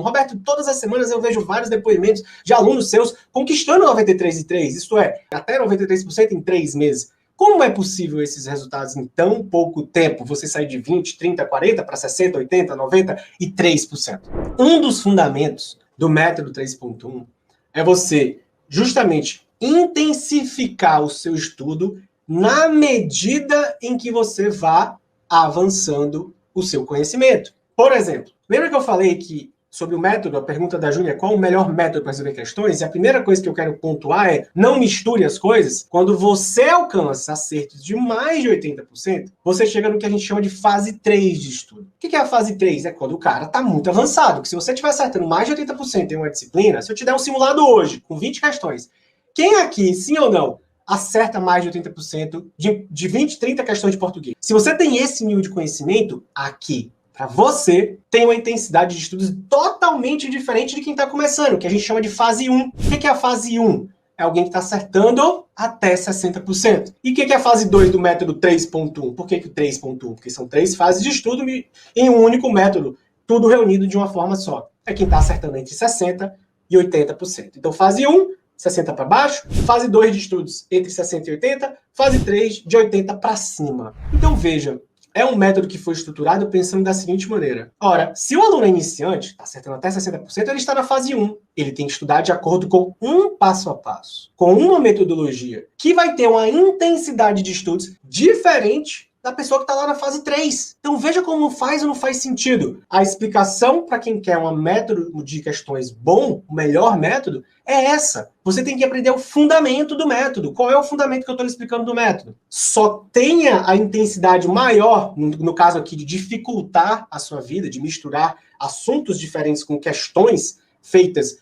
Roberto, todas as semanas eu vejo vários depoimentos de alunos seus conquistando 93,3, isto é, até 93% em 3 meses. Como é possível esses resultados em tão pouco tempo? Você sair de 20, 30, 40 para 60, 80, 93%. Um dos fundamentos do método 3.1 é você justamente intensificar o seu estudo na medida em que você vá avançando o seu conhecimento. Por exemplo, lembra que eu falei que sobre o método, a pergunta da Júlia, qual o melhor método para resolver questões? E a primeira coisa que eu quero pontuar é, não misture as coisas. Quando você alcança acertos de mais de 80%, você chega no que a gente chama de fase 3 de estudo. O que é a fase 3? É quando o cara está muito avançado. Que se você estiver acertando mais de 80% em uma disciplina, se eu te der um simulado hoje, com 20 questões, quem aqui, sim ou não, acerta mais de 80% de 20, 30 questões de português? Se você tem esse nível de conhecimento, aqui, para você, tem uma intensidade de estudos totalmente diferente de quem está começando, que a gente chama de fase 1. O que é a fase 1? É alguém que está acertando até 60%. E o que é a fase 2 do método 3.1? Por que o 3.1? Porque são 3 fases de estudo em um único método, tudo reunido de uma forma só. É quem está acertando entre 60% e 80%. Então, fase 1, 60 para baixo, fase 2 de estudos entre 60 e 80, fase 3 de 80 para cima. Então, veja, é um método que foi estruturado pensando da seguinte maneira. Ora, se o aluno é iniciante, está acertando até 60%, ele está na fase 1. Ele tem que estudar de acordo com um passo a passo, com uma metodologia, que vai ter uma intensidade de estudos diferente da pessoa que está lá na fase 3. Então veja como faz ou não faz sentido. A explicação para quem quer um método de questões bom, o melhor método, é essa. Você tem que aprender o fundamento do método. Qual é o fundamento que eu estou explicando do método? Só tenha a intensidade maior, no caso aqui, de dificultar a sua vida, de misturar assuntos diferentes com questões feitas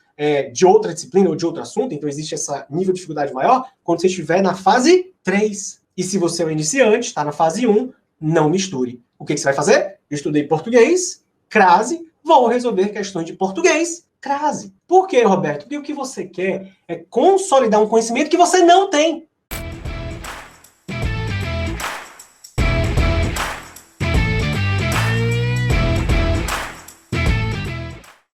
de outra disciplina ou de outro assunto, então existe esse nível de dificuldade maior, quando você estiver na fase 3. E se você é um iniciante, está na fase 1, não misture. O que você vai fazer? Eu estudei português, crase, vou resolver questões de português, crase. Por quê, Roberto? Porque o que você quer é consolidar um conhecimento que você não tem.